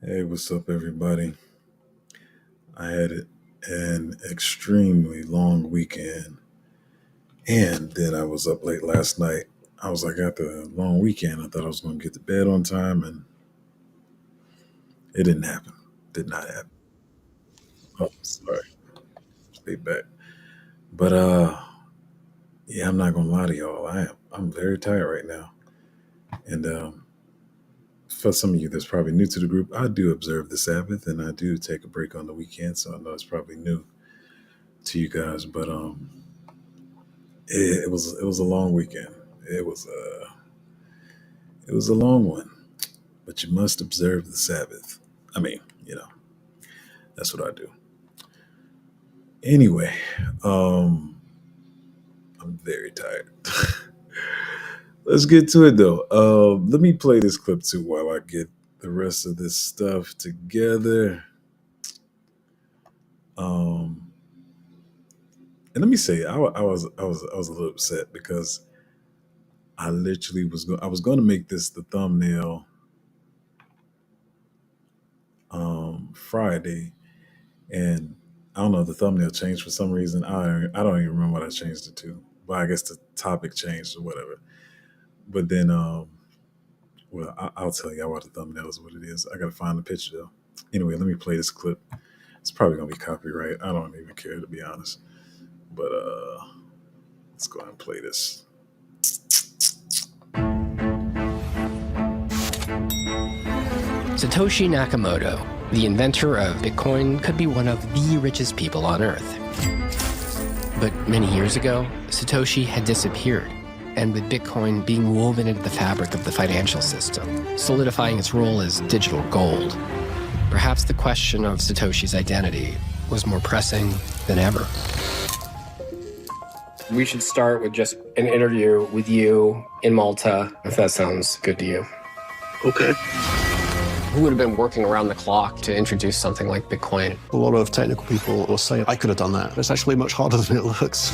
Hey, what's up, everybody? I had an extremely long weekend, and then I was up late last night. I was like, after a long weekend, I thought I was going to get to bed on time, and it didn't happen. Did not happen. Oh, sorry. Stay back. But yeah, I'm not gonna lie to y'all. I'm very tired right now, and for some of you that's probably new to the group, I do observe the Sabbath, and I do take a break on the weekend. So I know it's probably new to you guys, but it was a long weekend. It was it was a long one, but you must observe the Sabbath. I mean, that's what I do. Anyway, um, I'm very tired. Let's get to it though. Let me play this clip too while I get the rest of this stuff together. Um, and let me say, I was a little upset because I was going to make this the thumbnail Friday, and I don't know, the thumbnail changed for some reason. I don't even remember what I changed it to. But I guess the topic changed or whatever. But then, well, I'll tell y'all what the thumbnail is, what it is. I gotta find the picture though. Anyway, let me play this clip. It's probably gonna be copyright. I don't even care, to be honest. But let's go ahead and play this. Satoshi Nakamoto, the inventor of Bitcoin, could be one of the richest people on Earth. But many years ago, Satoshi had disappeared, and with Bitcoin being woven into the fabric of the financial system, solidifying its role as digital gold, perhaps the question of Satoshi's identity was more pressing than ever. We should start with just an interview with you in Malta, if that sounds good to you. Okay. Who would have been working around the clock to introduce something like Bitcoin? A lot of technical people will say, I could have done that. It's actually much harder than it looks.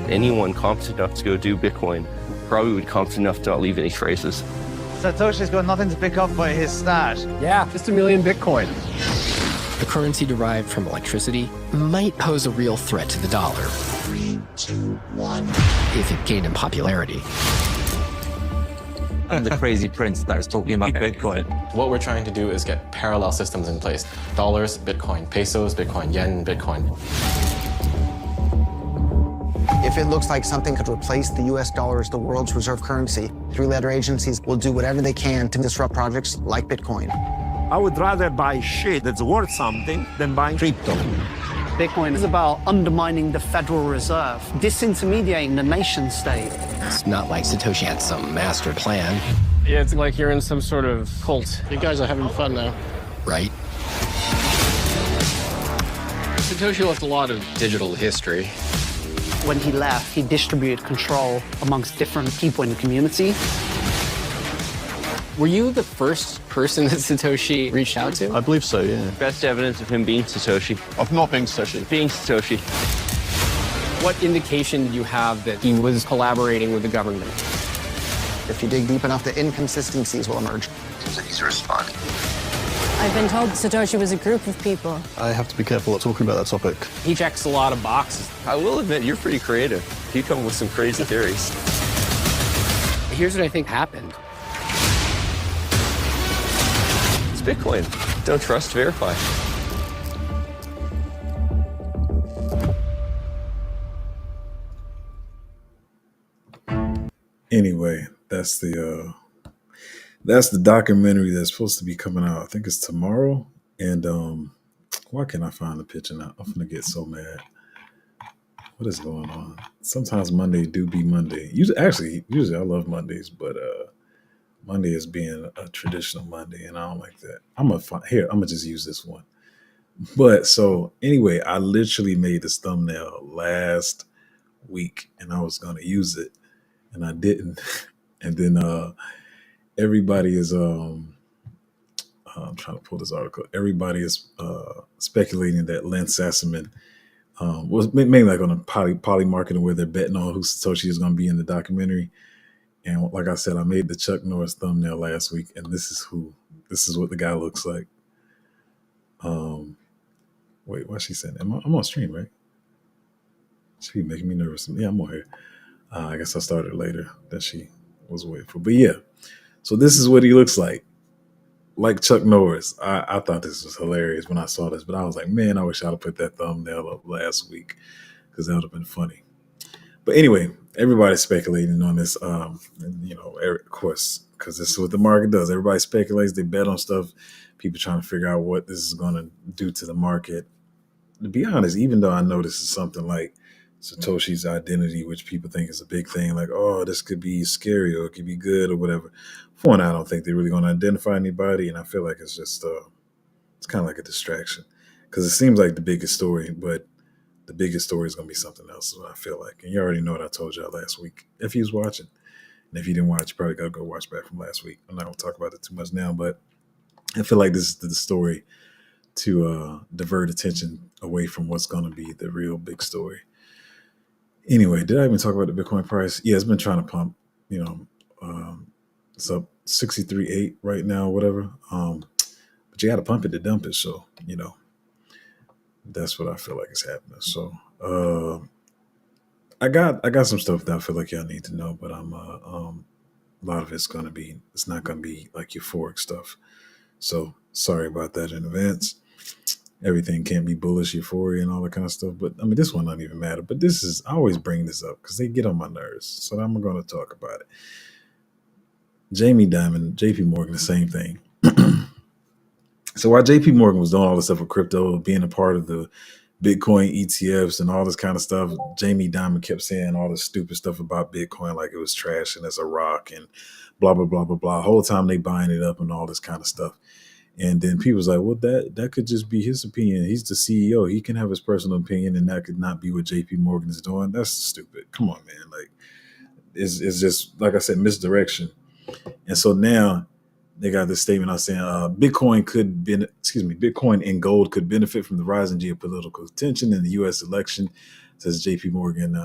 Anyone competent enough to go do Bitcoin probably would be competent enough to not leave any traces. Satoshi's got nothing to pick up by his stash. Yeah, just 1 million Bitcoin. The currency derived from electricity might pose a real threat to the dollar. 3, 2, 1. If it gained in popularity. I'm the crazy prince that was talking about Bitcoin. What we're trying to do is get parallel systems in place. Dollars, Bitcoin, pesos, Bitcoin, yen, Bitcoin. If it looks like something could replace the US dollar as the world's reserve currency, three-letter agencies will do whatever they can to disrupt projects like Bitcoin. I would rather buy shit that's worth something than buying crypto. Bitcoin is about undermining the Federal Reserve, disintermediating the nation state. It's not like Satoshi had some master plan. Yeah, it's like you're in some sort of cult. You guys are having fun now. Right? Satoshi left a lot of digital history. When he left, he distributed control amongst different people in the community. Were you the first person that Satoshi reached out to? I believe so, yeah. Best evidence of him being Satoshi. Of not being Satoshi. Being Satoshi. What indication do you have that he was collaborating with the government? If you dig deep enough, the inconsistencies will emerge. Seems like he's responding. I've been told Satoshi was a group of people. I have to be careful talking about that topic. He checks a lot of boxes. I will admit, you're pretty creative. You come up with some crazy theories. Here's what I think happened. It's Bitcoin. Don't trust, verify. Anyway, that's the documentary that's supposed to be coming out. I think it's tomorrow. And why can't I find the picture now? I'm gonna get so mad. What is going on? Sometimes Monday do be Monday. Usually I love Mondays, but Monday is being a traditional Monday, and I don't like that. I'm gonna just use this one. But so anyway, I literally made this thumbnail last week, and I was gonna use it, and I didn't. And then everybody is I'm trying to pull this article. Everybody is speculating that Len Sassaman was mainly like on a poly marketing where they're betting on who Satoshi is going to be in the documentary. And like I said, I made the Chuck Norris thumbnail last week, and this is this is what the guy looks like. Wait, what's she saying? I'm on stream, right? She be making me nervous. Yeah, I'm on here. I guess I started later than she was waiting for. But yeah, so this is what he looks like Chuck Norris. I thought this was hilarious when I saw this, but I was like, man, I wish I'd have put that thumbnail up last week because that would have been funny. But anyway, everybody's speculating on this. And, of course, because this is what the market does. Everybody speculates. They bet on stuff. People trying to figure out what this is going to do to the market. To be honest, even though I know this is something like Satoshi's identity, which people think is a big thing, like, oh, this could be scary or it could be good or whatever. For one, I don't think they're really going to identify anybody, and I feel like it's just it's kind of like a distraction because it seems like the biggest story, but the biggest story is going to be something else, is what I feel like. And you already know what I told y'all last week. If you was watching, and if you didn't watch, you probably got to go watch back from last week. I'm not going to talk about it too much now, but I feel like this is the story to divert attention away from what's going to be the real big story. Anyway, did I even talk about the Bitcoin price? Yeah, it's been trying to pump, it's up 63.8 right now, whatever. But you got to pump it to dump it. So, that's what I feel like is happening. So, I got some stuff that I feel like y'all need to know, but a lot of it's not going to be like euphoric stuff. So sorry about that in advance. Everything can't be bullish, euphoria, and all that kind of stuff. But I mean, this one don't even matter. But I always bring this up because they get on my nerves. So I'm going to talk about it. Jamie Dimon, JP Morgan, the same thing. So while JP Morgan was doing all this stuff with crypto, being a part of the Bitcoin ETFs and all this kind of stuff, Jamie Dimon kept saying all this stupid stuff about Bitcoin, like it was trash and it's a rock and blah, blah, blah, blah, blah. The whole time they buying it up and all this kind of stuff. And then people was like, well, that could just be his opinion. He's the CEO. He can have his personal opinion, and that could not be what JP Morgan is doing. That's stupid. Come on, man. Like, it's just, like I said, misdirection. And so now they got this statement out saying Bitcoin and gold could benefit from the rising geopolitical tension in the U.S. election, says JP Morgan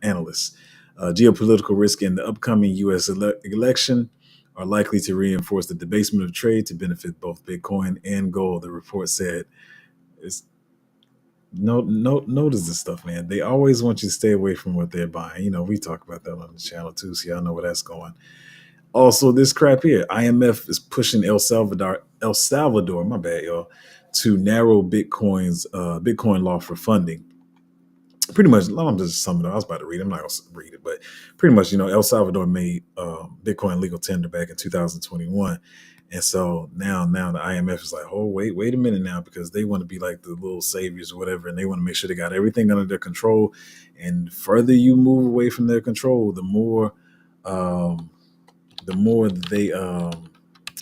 analyst. Geopolitical risk in the upcoming U.S. election are likely to reinforce the debasement of trade to benefit both Bitcoin and gold, the report said. Notice this stuff, man. They always want you to stay away from what they're buying. We talk about that on the channel too, so y'all know where that's going. Also, this crap here, IMF is pushing El Salvador, my bad, y'all, to narrow Bitcoin law for funding. Pretty much, I'm just summing it up. I was about to read it. I'm not going to read it, but pretty much, El Salvador made Bitcoin legal tender back in 2021. And so now the IMF is like, oh, wait a minute now, because they want to be like the little saviors or whatever, and they want to make sure they got everything under their control. And the further you move away from their control, the more they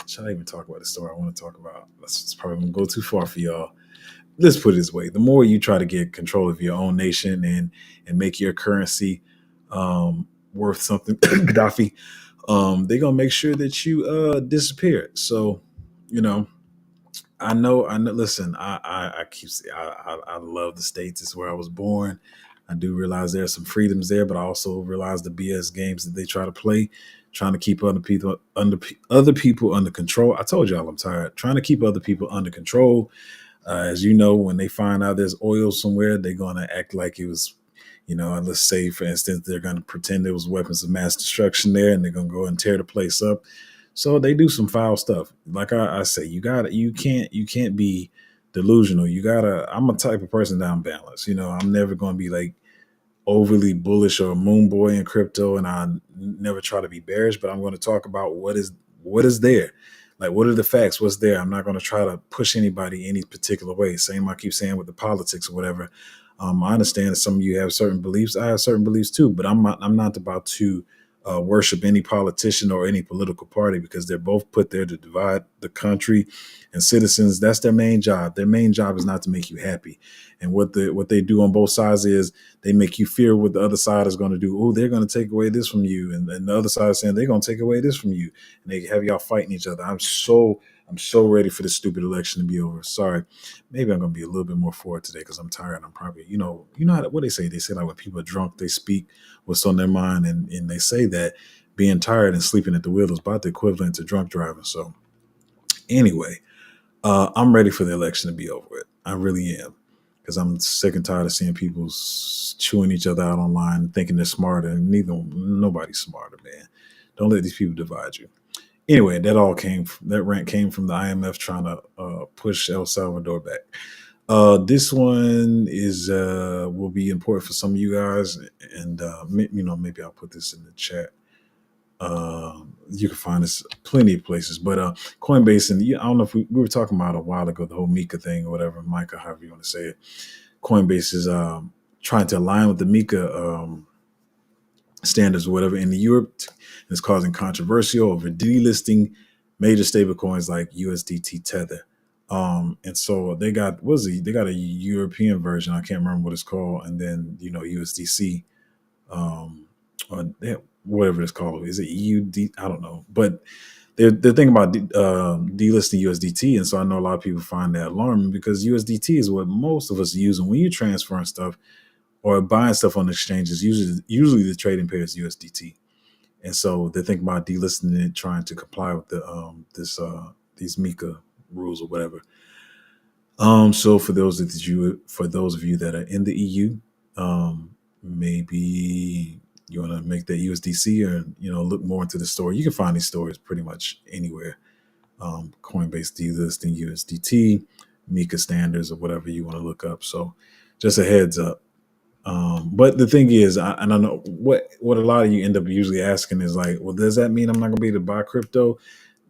should I even talk about the story I want to talk about? It's probably going to go too far for y'all. Let's put it this way. The more you try to get control of your own nation and make your currency worth something, Gaddafi, they're going to make sure that you disappear. So, I know, listen, I keep saying, I love the States. It's where I was born. I do realize there are some freedoms there, but I also realize the BS games that they try to play, trying to keep other people under control. I told y'all I'm tired. Trying to keep other people under control. As you know, when they find out there's oil somewhere, they're going to act like it was, let's say, for instance, they're going to pretend there was weapons of mass destruction there, and they're going to go and tear the place up. So they do some foul stuff. Like I say, you can't be delusional. I'm a type of person that I'm balanced. I'm never going to be like overly bullish or moon boy in crypto, and I never try to be bearish, but I'm going to talk about what is there. Like, what are the facts? What's there? I'm not going to try to push anybody any particular way. Same I keep saying with the politics or whatever. I understand that some of you have certain beliefs. I have certain beliefs too, but I'm not about to worship any politician or any political party, because they're both put there to divide the country and citizens. That's their main job. Their main job is not to make you happy. And what they do on both sides is they make you fear what the other side is going to do. Oh, they're going to take away this from you. And the other side is saying they're going to take away this from you. And they have y'all fighting each other. I'm so ready for this stupid election to be over. Sorry. Maybe I'm going to be a little bit more forward today because I'm tired. I'm probably, what they say? They say like when people are drunk, they speak what's on their mind. And they say that being tired and sleeping at the wheel is about the equivalent to drunk driving. So Anyway, I'm ready for the election to be over with. I really am, because I'm sick and tired of seeing people chewing each other out online, thinking they're smarter, and nobody's smarter, man. Don't let these people divide you. Anyway, that rant came from the IMF trying to push El Salvador back. This one will be important for some of you guys, and maybe I'll put this in the chat. You can find this plenty of places, but Coinbase, and I don't know if we were talking about a while ago, the whole Mika thing or whatever, Micah, however you want to say it. Coinbase is trying to align with the Mika standards or whatever in Europe. It's causing controversy over delisting major stablecoins like USDT Tether. And so they got a European version. I can't remember what it's called, and then USDC, or whatever it's called. Is it EUD? I don't know, but they're thinking about delisting USDT, and so I know a lot of people find that alarming because USDT is what most of us are using when you transferring stuff or buying stuff on exchanges. Usually the trading pair is USDT, and so they're thinking about delisting it, trying to comply with these Mika rules or whatever. So for those of you that are in the EU, maybe you want to make that USDC, or look more into the story. You can find these stories pretty much anywhere. Coinbase delisting USDT, Mika standards, or whatever you want to look up. So just a heads up. But the thing is, I know what a lot of you end up usually asking is like, well, does that mean I'm not going to be able to buy crypto?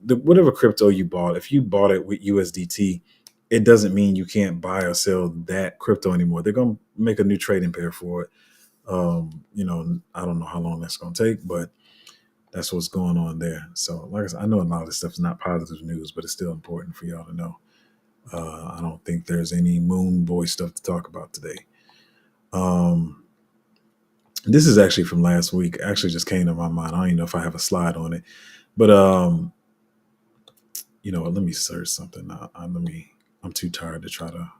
Whatever crypto you bought, if you bought it with USDT, it doesn't mean you can't buy or sell that crypto anymore. They're going to make a new trading pair for it. I don't know how long that's going to take, but that's what's going on there. So like I said, I know a lot of this stuff is not positive news, but it's still important for y'all to know. I don't think there's any moon boy stuff to talk about today. This is actually from last week. Actually just came to my mind. I don't even know if I have a slide on it, but let me search something. I'm too tired to try to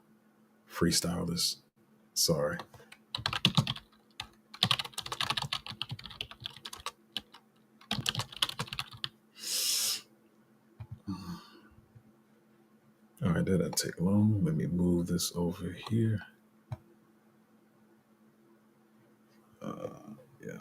freestyle this. Sorry. All right, that doesn't take long. Let me move this over here. Yeah.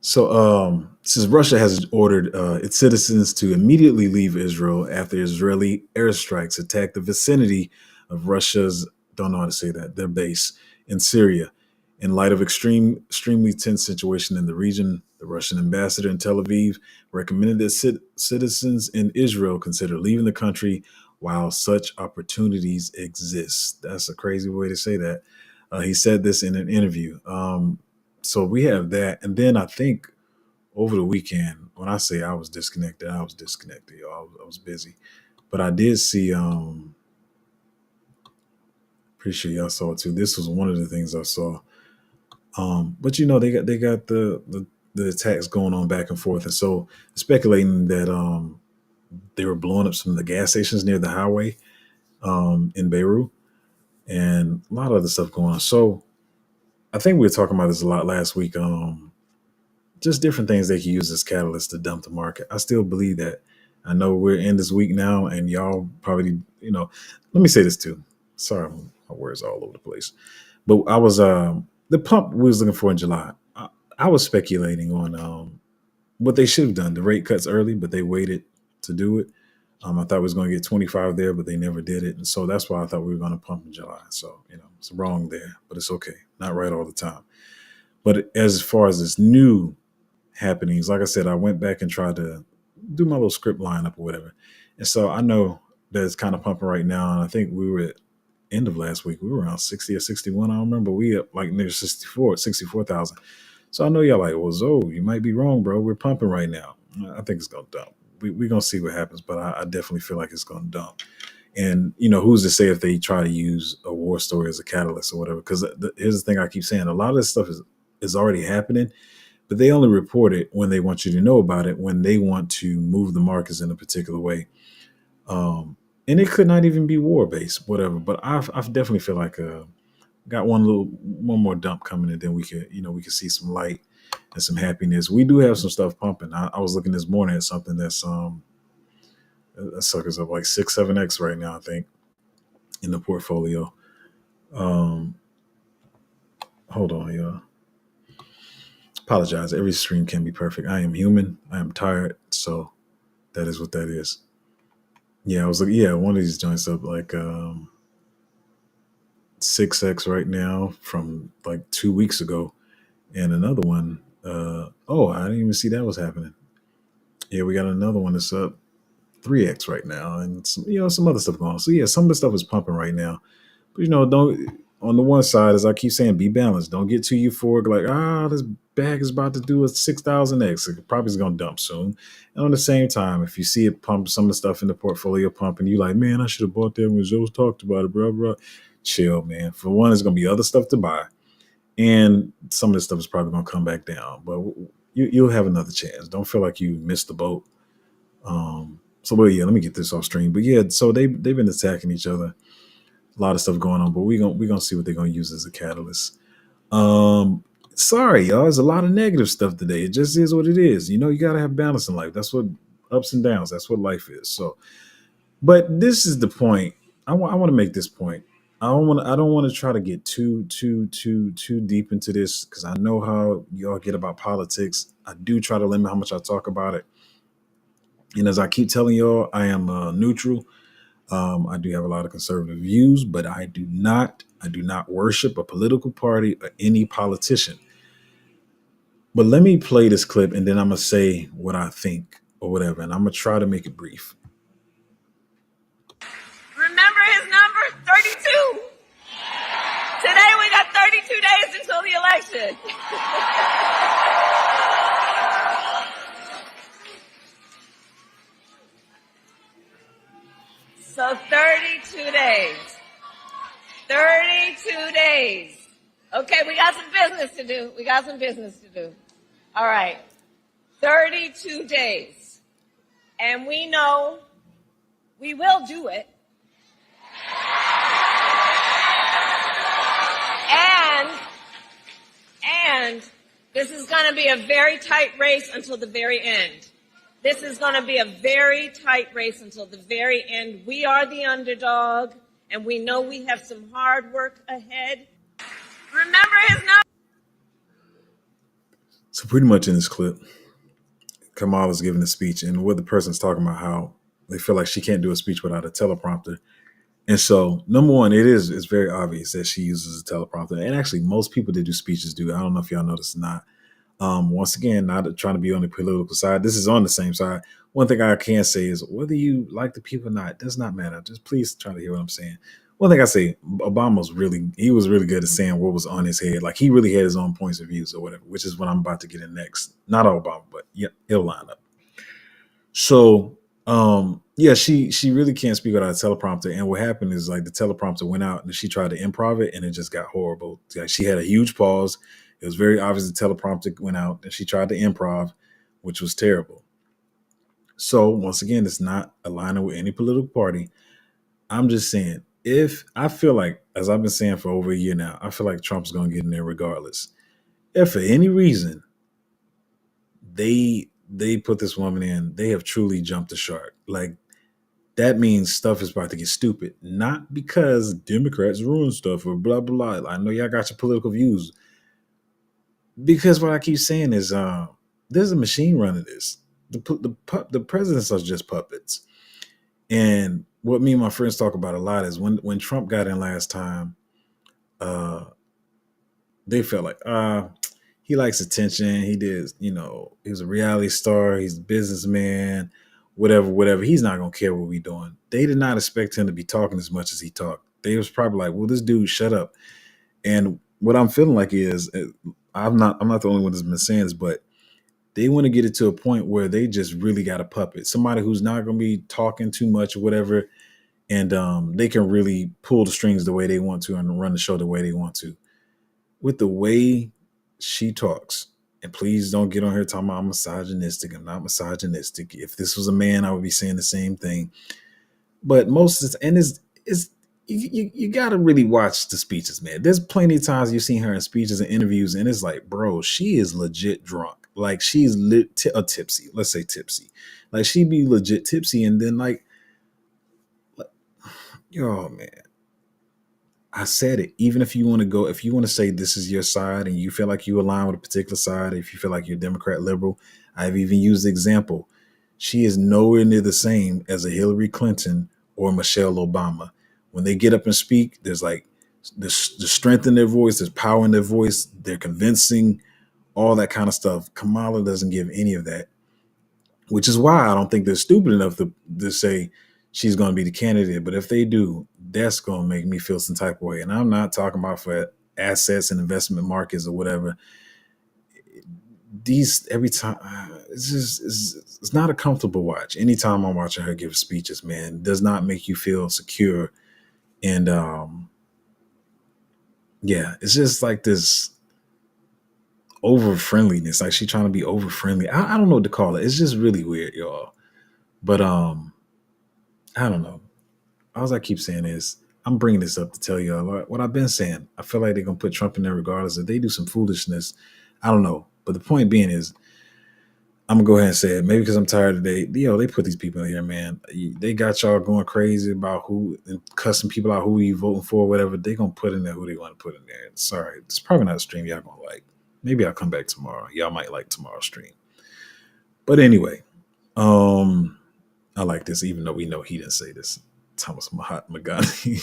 So, since Russia has ordered its citizens to immediately leave Israel after Israeli airstrikes attacked the vicinity of Russia's, don't know how to say that, their base in Syria. In light of extremely tense situation in the region, the Russian ambassador in Tel Aviv recommended that citizens in Israel consider leaving the country while such opportunities exist. That's a crazy way to say that. He said this in an interview. So we have that. And then I think over the weekend, when I say I was disconnected, y'all. I was busy. But I did see, pretty sure y'all saw it too. This was one of the things I saw. But they got the attacks going on back and forth. And so speculating that they were blowing up some of the gas stations near the highway in Beirut, and a lot of other stuff going on. So I think we were talking about this a lot last week. Just different things they can use as catalysts to dump the market. I still believe that. I know we're in this week now, and y'all probably, let me say this too. Sorry, my words all over the place. But I was the pump we was looking for in July. I was speculating on what they should have done. The rate cuts early, but they waited to do it. I thought we was going to get 25 there, but they never did it. And so that's why I thought we were going to pump in July. So, it's wrong there, but it's okay. Not right all the time. But as far as this new happenings, like I said, I went back and tried to do my little script lineup or whatever. And so I know that it's kind of pumping right now. And I think we were at end of last week. We were around 60 or 61. I don't remember. We up like near 64,000. So I know y'all like, well, Zoe, you might be wrong, bro. We're pumping right now. I think it's going to dump. We're going to see what happens, but I definitely feel like it's going to dump. And, who's to say if they try to use a war story as a catalyst or whatever? Because here's the thing I keep saying. A lot of this stuff is already happening, but they only report it when they want you to know about it, when they want to move the markets in a particular way. And it could not even be war-based, whatever. But I definitely feel like got one more dump coming, and then we could see some light and some happiness. We do have some stuff pumping. I was looking this morning at something that's That sucker's up like 6-7x right now, I think, in the portfolio. Hold on, y'all. Apologize. Every stream can be perfect. I am human. I am tired. So that is what that is. Yeah, I was like, yeah, one of these joints up like 6x right now from like 2 weeks ago. And another one, I didn't even see that was happening. Yeah, we got another one that's up 3x right now, and some other stuff going on. So yeah, some of the stuff is pumping right now. But don't, on the one side, as I keep saying, be balanced. Don't get too euphoric, like, this bag is about to do a 6,000x. It probably is going to dump soon. And on the same time, if you see it pump, some of the stuff in the portfolio pumping, you like, man, I should have bought that when Joe's talked about it, bro. Chill, man. For one, there's going to be other stuff to buy. And some of this stuff is probably going to come back down. But you'll have another chance. Don't feel like you missed the boat. Let me get this off stream. But yeah, so they've been attacking each other. A lot of stuff going on, but we're gonna see what they're gonna use as a catalyst. Sorry, y'all. There's a lot of negative stuff today. It just is what it is. You gotta have balance in life. That's what ups and downs. That's what life is. So, but this is the point. I want to make this point. I don't want to try to get too deep into this because I know how y'all get about politics. I do try to limit how much I talk about it. And as I keep telling y'all, I am neutral. I do have a lot of conservative views, but I do not worship a political party or any politician. But let me play this clip and then I'm going to say what I think or whatever. And I'm going to try to make it brief. Remember his number, 32. Today we got 32 days until the election. So 32 days. 32 days. Okay, we got some business to do. All right. 32 days. And we know we will do it. And this is going to be a very tight race until the very end. This is going to be a very tight race until the very end. We are the underdog, and we know we have some hard work ahead. Remember his number. So pretty much in this clip, Kamala's giving a speech, and what the person's talking about how they feel like she can't do a speech without a teleprompter. And so, number one, it's very obvious that she uses a teleprompter. And actually, most people that do speeches do. I don't know if y'all noticed or not. Once again, not trying to be on the political side. This is on the same side. One thing I can say is whether you like the people or not, does not matter. Just please try to hear what I'm saying. One thing I say, Obama was really good at saying what was on his head. Like he really had his own points of views or whatever, which is what I'm about to get in next. Not Obama, but yeah, it'll line up. So, she really can't speak without a teleprompter. And what happened is like the teleprompter went out and she tried to improv it and it just got horrible. Like she had a huge pause. It was very obvious the teleprompter went out and she tried to improv, which was terrible. So once again, it's not aligning with any political party. I'm just saying, if I feel like, as I've been saying for over a year now, I feel like Trump's going to get in there regardless. If for any reason they put this woman in, they have truly jumped the shark. Like that means stuff is about to get stupid, not because Democrats ruin stuff or blah, blah, blah. I know y'all got your political views. Because what I keep saying is there's a machine running this. The presidents are just puppets. And what me and my friends talk about a lot is when Trump got in last time, they felt like, he likes attention. He did, he was a reality star. He's a businessman, whatever. He's not going to care what we're doing. They did not expect him to be talking as much as he talked. They was probably like, well, this dude, shut up. And what I'm feeling like is, I'm not the only one that's been saying this, but they want to get it to a point where they just really got a puppet, somebody who's not going to be talking too much or whatever. And they can really pull the strings the way they want to and run the show the way they want to. With the way she talks, and please don't get on here talking about I'm misogynistic. I'm not misogynistic. If this was a man, I would be saying the same thing. But most of the, and you got to really watch the speeches, man. There's plenty of times you've seen her in speeches and interviews, and it's like, bro, she is legit drunk. Like she's tipsy. Let's say tipsy. Like she be legit tipsy, and then like yo man, I said it. Even if you want to go, if you want to say this is your side and you feel like you align with a particular side, if you feel like you're Democrat, liberal, I've even used the example. She is nowhere near the same as a Hillary Clinton or Michelle Obama. When they get up and speak, there's like there's strength in their voice, there's power in their voice, they're convincing, all that kind of stuff. Kamala doesn't give any of that, which is why I don't think they're stupid enough to say she's going to be the candidate. But if they do, that's going to make me feel some type of way. And I'm not talking about for assets and investment markets or whatever. These every time, it's not a comfortable watch. Anytime I'm watching her give speeches, man, it does not make you feel secure. And yeah, it's just like this over friendliness. Like she's trying to be over friendly. I don't know what to call it. It's just really weird, y'all. But I don't know. All I keep saying is I'm bringing this up to tell y'all what I've been saying. I feel like they're gonna put Trump in there regardless. If they do some foolishness, I don't know. But the point being is, I'm gonna go ahead and say it. Maybe because I'm tired today. They put these people in here, man. They got y'all going crazy about who and cussing people out, who you voting for, whatever. They gonna put in there who they want to put in there. Sorry, it's probably not a stream y'all gonna like. Maybe I'll come back tomorrow. Y'all might like tomorrow's stream. But anyway, I like this, even though we know he didn't say this. Thomas Mahatma Gandhi.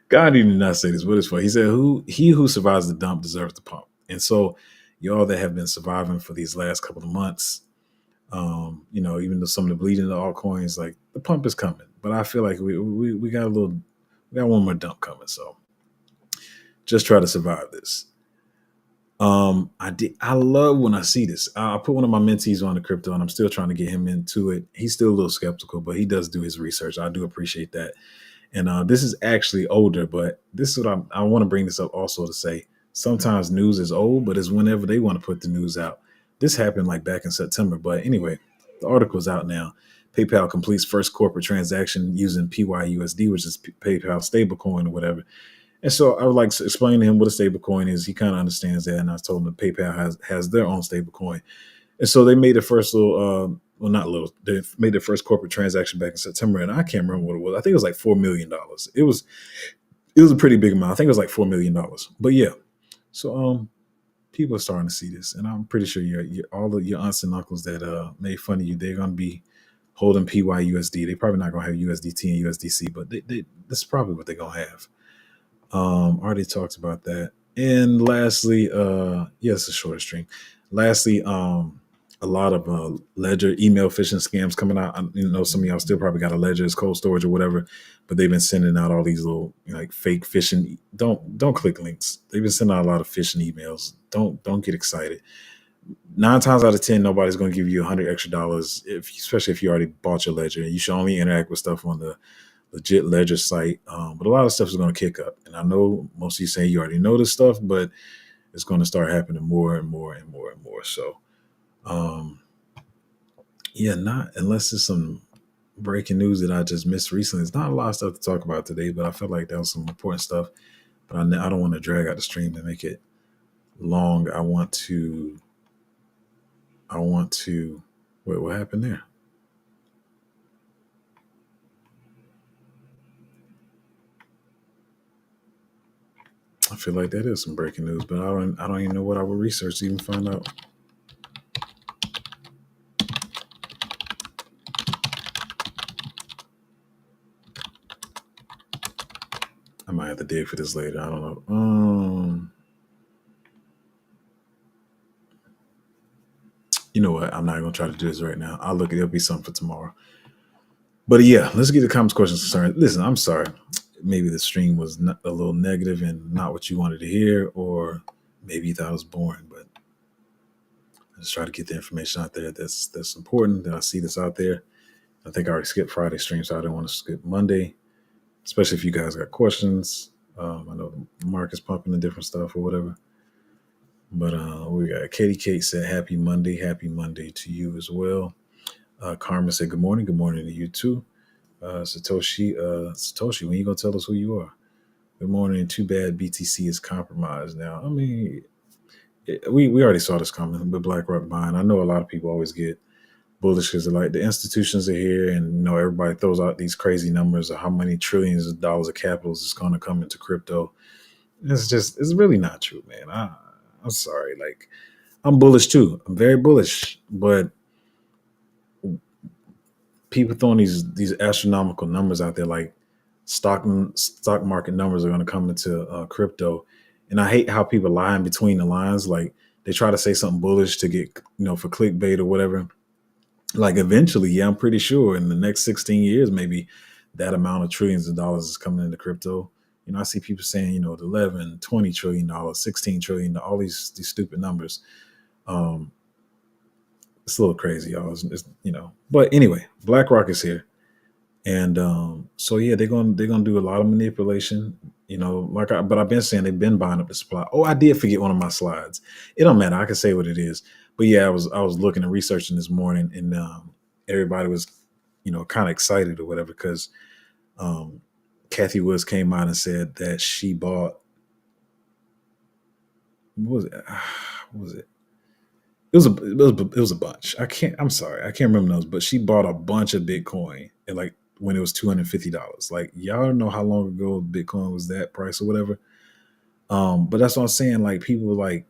Gandhi did not say this, but it's funny. He said, he who survives the dump deserves the pump. And so y'all that have been surviving for these last couple of months, even though some of the bleeding the altcoins, like the pump is coming. But I feel like we got one more dump coming. So just try to survive this. I love when I see this. I put one of my mentees on the crypto and I'm still trying to get him into it. He's still a little skeptical, but he does do his research. I do appreciate that. And this is actually older, but this is what I want to bring this up also to say sometimes news is old, but it's whenever they want to put the news out. This happened like back in September. But anyway, the article is out now. PayPal completes first corporate transaction using PYUSD, which is PayPal stablecoin or whatever. And so I would like to explain to him what a stablecoin is. He kind of understands that. And I told him that PayPal has their own stablecoin. And so they made the first they made their first corporate transaction back in September. And I can't remember what it was. I think it was like $4 million. It was a pretty big amount. I think it was like $4 million. But yeah. So people are starting to see this. And I'm pretty sure all of your aunts and uncles that made fun of you, they're going to be holding PYUSD. They're probably not going to have USDT and USDC, but this is probably what they're going to have. Already talked about that. And lastly, it's a shorter stream. Lastly, a lot of Ledger email phishing scams coming out. Some of y'all still probably got a Ledger as cold storage or whatever, but they've been sending out all these little fake phishing. Don't click links. They've been sending out a lot of phishing emails. Don't get excited. 9 times out of 10, nobody's going to give you $100 extra, especially if you already bought your Ledger. You should only interact with stuff on the legit Ledger site, but a lot of stuff is going to kick up. And I know most of you saying you already know this stuff, but it's going to start happening more and more and more and more. So, not unless it's some breaking news that I just missed recently. It's not a lot of stuff to talk about today, but I felt like that was some important stuff. But I don't want to drag out the stream and make it long. I want to. Wait, what happened there? I feel like that is some breaking news, but I don't even know what I would research to even find out. I might have to dig for this later. I don't know. You know what? I'm not going to try to do this right now. I'll look at it. It'll be something for tomorrow. But yeah, let's get the comments, questions, concerns. Listen, I'm sorry. Maybe the stream was a little negative and not what you wanted to hear, or maybe you thought it was boring, but I just try to get the information out there that's important, that I see this out there. I think I already skipped Friday stream, so I didn't want to skip Monday, especially if you guys got questions. I know Mark is pumping the different stuff or whatever. But we got Katie Kate said, happy Monday to you as well. Carmen said, good morning to you too. Satoshi, when you gonna tell us who you are? Good morning. Too bad BTC is compromised now. I mean, we already saw this coming with BlackRock buying. I know a lot of people always get bullish because like the institutions are here, and everybody throws out these crazy numbers of how many trillions of dollars of capital is going to come into crypto. It's really not true, man. I'm sorry. Like, I'm bullish too. I'm very bullish, but people throwing these astronomical numbers out there, like stock market numbers are going to come into crypto, and I hate how people lie in between the lines. Like, they try to say something bullish to get for clickbait or whatever. Like, eventually, yeah, I'm pretty sure in the next 16 years, maybe that amount of trillions of dollars is coming into crypto. I see people saying, the 11, 20 trillion dollars, 16 trillion, all these stupid numbers. It's a little crazy, y'all. But anyway, BlackRock is here. And so yeah, they're gonna do a lot of manipulation, but I've been saying they've been buying up the supply. Oh, I did forget one of my slides. It don't matter. I can say what it is. But yeah, I was looking and researching this morning, and everybody was, kind of excited or whatever because Kathy Woods came out and said that she bought. What was it? What was it? It was a bunch. I'm sorry. I can't remember those, but she bought a bunch of Bitcoin and like when it was $250. Like, y'all know how long ago Bitcoin was that price or whatever. But that's what I'm saying. Like, people were like,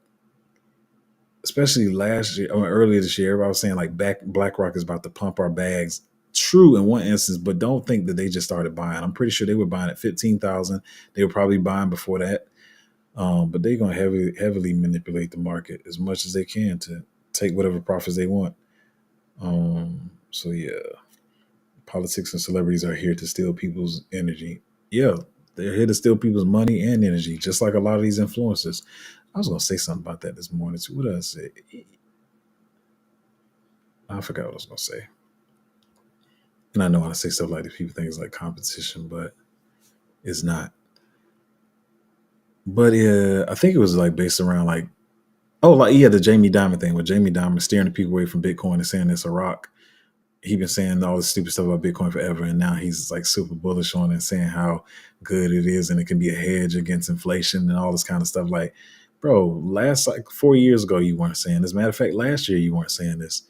especially last year or earlier this year, everybody was saying like BlackRock is about to pump our bags. True in one instance, but don't think that they just started buying. I'm pretty sure they were buying at 15,000. They were probably buying before that. But they're going to heavily manipulate the market as much as they can to take whatever profits they want. So yeah, politics and celebrities are here to steal people's energy. Yeah, they're here to steal people's money and energy, just like a lot of these influencers. I was going to say something about that this morning too. What did I say? I forgot what I was going to say. And I know when I say stuff like this, people think it's like competition, but it's not. But I think it was like based around like, the Jamie Dimon thing, where Jamie Dimon steering the people away from Bitcoin and saying it's a rock. He's been saying all this stupid stuff about Bitcoin forever, and now he's like super bullish on it, saying how good it is and it can be a hedge against inflation and all this kind of stuff. Like, bro, last 4 years ago you weren't saying this. Matter of fact, last year you weren't saying this.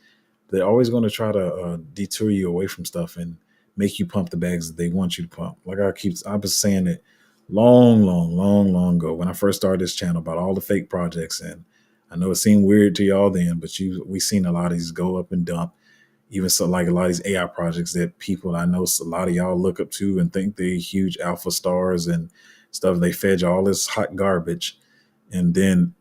They're always going to try to detour you away from stuff and make you pump the bags that they want you to pump. Like I've been saying it long ago when I first started this channel about all the fake projects. And I know it seemed weird to y'all then, but we seen a lot of these go up and dump. Even so, like a lot of these AI projects that people I know a lot of y'all look up to and think they're huge alpha stars and stuff. They fed you all this hot garbage. And then,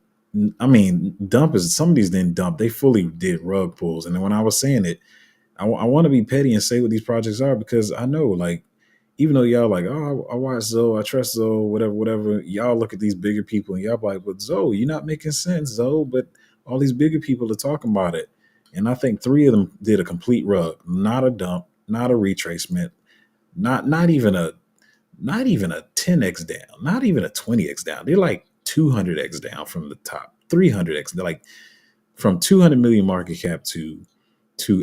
I mean, some of these didn't dump. They fully did rug pulls. And then when I was saying it, I want to be petty and say what these projects are, because I know, like, even though y'all like, oh, I watch Zoe, I trust Zoe, whatever, y'all look at these bigger people and y'all like, but Zoe, you're not making sense, Zoe. But all these bigger people are talking about it. And I think 3 of them did a complete rug, not a dump, not a retracement, not even a 10x down, not even a 20x down. They're like 200x down from the top, 300x. They're like from 200 million market cap to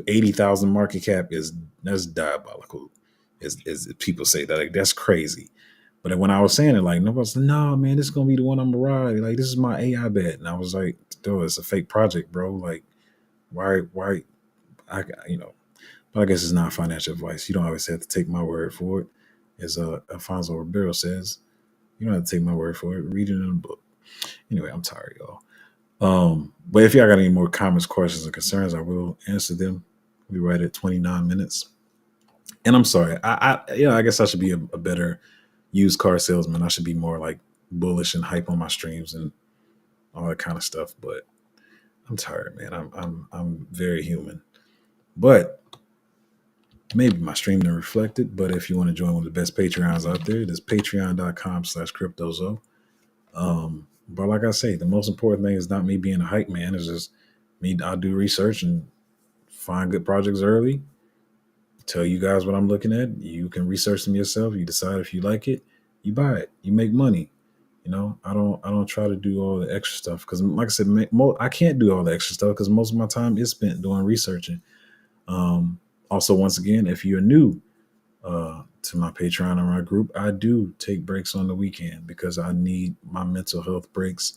80,000 market cap that's diabolical. As people say that, like, that's crazy. But when I was saying it, like, nobody was like, no, man, this is gonna be the one I'm gonna ride. Like, this is my AI bet. And I was like, dude, it's a fake project, bro. Like, why but I guess it's not financial advice. You don't always have to take my word for it. As Alfonso Ribeiro says, you don't have to take my word for it. Read it in a book. Anyway, I'm tired, y'all. But if y'all got any more comments, questions, or concerns, I will answer them. We're right at 29 minutes. And I'm sorry. I guess I should be a better used car salesman. I should be more like bullish and hype on my streams and all that kind of stuff. But I'm tired, man. I'm very human. But maybe my stream didn't reflect it. But if you want to join one of the best Patreons out there, it is patreon.com/cryptozo. But like I say, the most important thing is not me being a hype man. It's just me. I'll do research and find good projects early. Tell you guys what I'm looking at. You can research them yourself. You decide if you like it, you buy it. You make money. I don't try to do all the extra stuff because, like I said, I can't do all the extra stuff because most of my time is spent doing researching. Also, once again, if you're new to my Patreon or my group, I do take breaks on the weekend because I need my mental health breaks.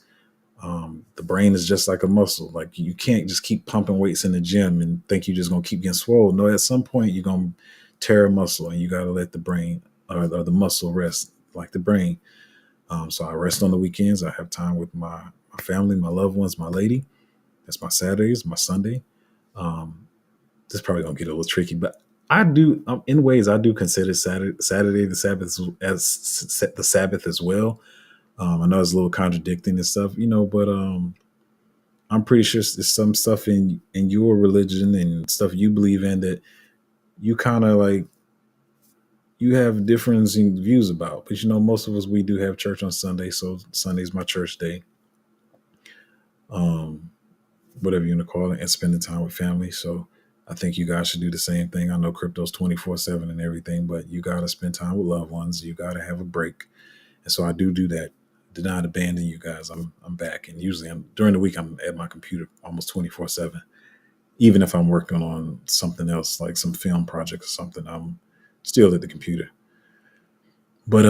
The brain is just like a muscle. Like you can't just keep pumping weights in the gym and think you're just gonna keep getting swole. No, at some point you're gonna tear a muscle, and you gotta let the brain or the muscle rest, like the brain. So I rest on the weekends. I have time with my family, my loved ones, my lady. That's my Saturdays, my Sunday. This is probably gonna get a little tricky, but I do, in ways, I do consider Saturday the Sabbath as the Sabbath as well. I know it's a little contradicting and stuff, but I'm pretty sure there's some stuff in your religion and stuff you believe in that you kind of like, you have differing views about. But most of us, we do have church on Sunday, so Sunday's my church day. Whatever you want to call it, and spending time with family. So I think you guys should do the same thing. I know crypto's 24/7 and everything, but you got to spend time with loved ones. You got to have a break. And so I do that. Did not abandon you guys. I'm back. And usually during the week, I'm at my computer almost 24/7. Even if I'm working on something else, like some film project or something, I'm still at the computer. But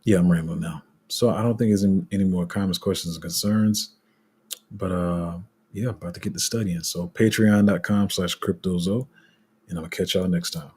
yeah, I'm rambling now. So I don't think there's any more comments, questions, or concerns. But yeah, about to get to studying. So patreon.com/cryptozo. And I'll catch y'all next time.